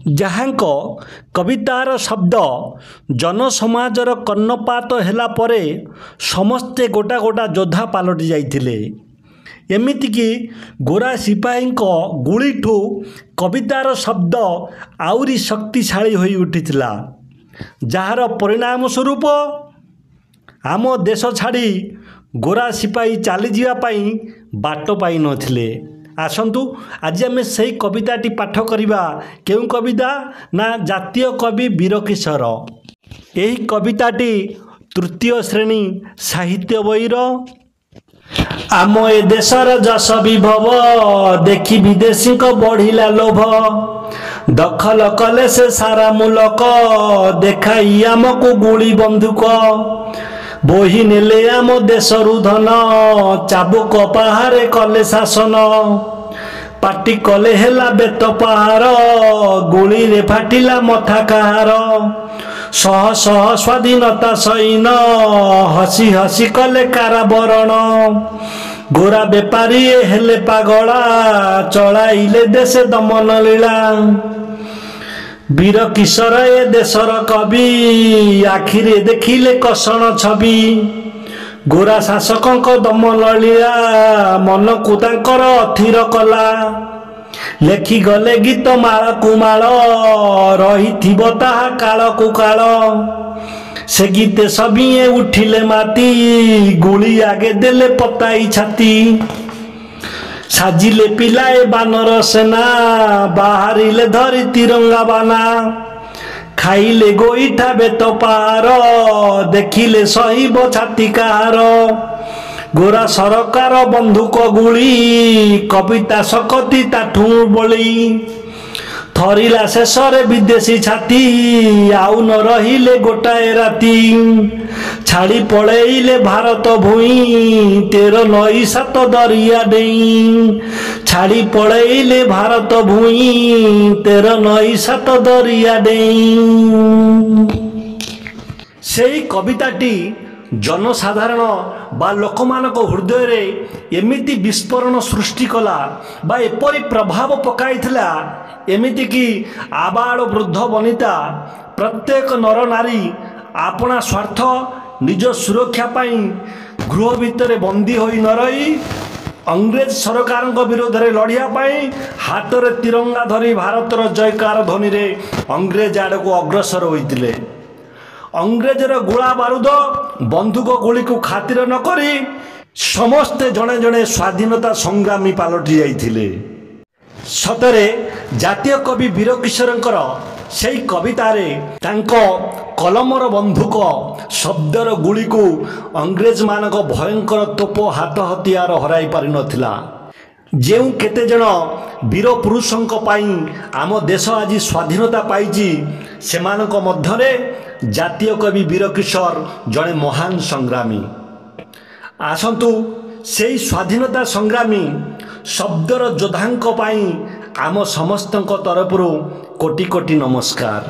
ଯାହାଙ୍କ କବିତାର ଶବ୍ଦ ଜନସମାଜର କର୍ଣ୍ଣପାତ ହେଲା ପରେ ସମସ୍ତେ ଗୋଟା ଗୋଟା ଯୋଦ୍ଧା ପାଲଟି ଯାଇଥିଲେ। ଏମିତିକି ଗୋରା ସିପାହୀଙ୍କ ଗୁଳିଠୁ କବିତାର ଶବ୍ଦ ଆହୁରି ଶକ୍ତିଶାଳୀ ହୋଇ ଉଠିଥିଲା, ଯାହାର ପରିଣାମ ସ୍ୱରୂପ ଆମ ଦେଶ ଛାଡ଼ି ଗୋରା ସିପାହୀ ଚାଲିଯିବା ପାଇଁ ବାଟ ପାଇନଥିଲେ। ଆସନ୍ତୁ ଆଜି ଆମେ ସେହି କବିତାଟି ପାଠ କରିବା। କେଉଁ କବିତା? ନା ଜାତୀୟ କବି ବୀରକିଶୋର। ଏହି କବିତାଟି ତୃତୀୟ ଶ୍ରେଣୀ ସାହିତ୍ୟ ବହିର। ଆମ ଏ ଦେଶର ଯଶ ବିଭବ ଦେଖି ବିଦେଶୀଙ୍କ ବଢ଼ିଲା ଲୋଭ, ଦଖଲ କଲେ ସେ ସାରା ମୁଲକ ଦେଖାଇ ଆମକୁ ଗୁଳି ବନ୍ଧୁକ, ବୋହି ନେଲେ ଆମ ଦେଶରୁ ଧନ ଚାବୁକ ପାହାରେ କଲେ ଶାସନ, ପାଟି କଲେ ହେଲା ବେତ ପାହାର ଗୁଳିରେ ଫାଟିଲା ମଥା କାହାର, ଶହ ଶହ ସ୍ୱାଧୀନତା ସୈନ ହସି ହସି କଲେ କାରାବରଣ, ଗୋରା ବେପାରୀ ହେଲେ ପାଗଳା ଚଳାଇଲେ ଦେଶେ ଦମନ ଲୀଳା, ବୀରକିଶୋର ଏ ଦେଶର କବି ଆଖିରେ ଦେଖିଲେ କଷଣ ଛବି, ଗୋରା ଶାସକଙ୍କ ଦମନ ଲୀଳା ମନକୁ ତାଙ୍କର ଅଥିର କଲା, ଲେଖିଗଲେ ଗୀତ ମାଳକୁ ମାଳ ରହିଥିବ ତାହା କାଳକୁ କାଳ, ସେ ଗୀତେ ସବିଏ ଉଠିଲେ ମାତି ଗୁଳି ଆଗେ ଦେଲେ ପତାଇ ଛାତି, ସାଜିଲେ ପିଲାଏ ବାନର ସେନା ବାହାରିଲେ ଧରି ତିରଙ୍ଗା ବାନା, ଖାଇଲେ ଗୋଇଠା ବେତ ପାହାର ଦେଖିଲେ ସହିବ ଛାତି କାହାର, ଗୋରା ସରକାର ବନ୍ଧୁକ ଗୁଳି କବିତା ଶକତି ତାଠୁ ବଳି, ଥରିଲା ଶେଷରେ ବିଦେଶୀ ଛାତି ଆଉ ନ ରହିଲେ ଗୋଟାଏ ରାତି, ଛାଡ଼ି ପଳେଇଲେ ଭାରତ ଭୂଇଁ 13 ନଈ 7 ଦରିଆ ଡେଇଁ, ଛାଡ଼ି ପଳେଇଲେ ଭାରତ ଭୂଇଁ 13 ନଈ 7 ଦରିଆ ଡେଇଁ। ସେହି କବିତାଟି ଜନସାଧାରଣ ବା ଲୋକମାନଙ୍କ ହୃଦୟରେ ଏମିତି ବିସ୍ଫୋରଣ ସୃଷ୍ଟି କଲା ବା ଏପରି ପ୍ରଭାବ ପକାଇଥିଲା, ଏମିତିକି ଆବାଳ ବୃଦ୍ଧ ବନିତା ପ୍ରତ୍ୟେକ ନରନାରୀ ଆପଣା ସ୍ୱାର୍ଥ ନିଜ ସୁରକ୍ଷା ପାଇଁ ଗୃହ ଭିତରେ ବନ୍ଦୀ ହୋଇ ନ ରହି ଅଂଗ୍ରେଜ ସରକାରଙ୍କ ବିରୋଧରେ ଲଢ଼ିବା ପାଇଁ ହାତରେ ତିରଙ୍ଗା ଧରି ଭାରତର ଜୟକାର ଧ୍ୱନିରେ ଅଂଗ୍ରେଜ ଆଡ଼କୁ ଅଗ୍ରସର ହୋଇଥିଲେ। ଅଂଗ୍ରେଜର ଗୋଳା ବାରୁଦ ବନ୍ଧୁକ ଗୁଳିକୁ ଖାତିର ନ କରି ସମସ୍ତେ ଜଣେ ଜଣେ ସ୍ୱାଧୀନତା ସଂଗ୍ରାମୀ ପାଲଟି ଯାଇଥିଲେ। ସତରେ ଜାତୀୟ କବି ବୀରକିଶୋରଙ୍କର ସେହି କବିତାରେ ତାଙ୍କ କଲମର ବନ୍ଧୁକ ଶବ୍ଦର ଗୁଳିକୁ ଅଂଗ୍ରେଜମାନଙ୍କ ଭୟଙ୍କର ତୋପ ହାତ ହତିଆର ହରାଇ ପାରିନଥିଲା। ଯେଉଁ କେତେଜଣ ବୀର ପୁରୁଷଙ୍କ ପାଇଁ ଆମ ଦେଶ ଆଜି ସ୍ୱାଧୀନତା ପାଇଛି, ସେମାନଙ୍କ ମଧ୍ୟରେ ଜାତୀୟ କବି ବୀରକିଶୋର ଜଣେ ମହାନ ସଂଗ୍ରାମୀ। ଆସନ୍ତୁ ସେହି ସ୍ୱାଧୀନତା ସଂଗ୍ରାମୀ ଶବ୍ଦର ଯୋଦ୍ଧାଙ୍କ ପାଇଁ ଆମ ସମସ୍ତଙ୍କ ତରଫରୁ କୋଟି କୋଟି ନମସ୍କାର।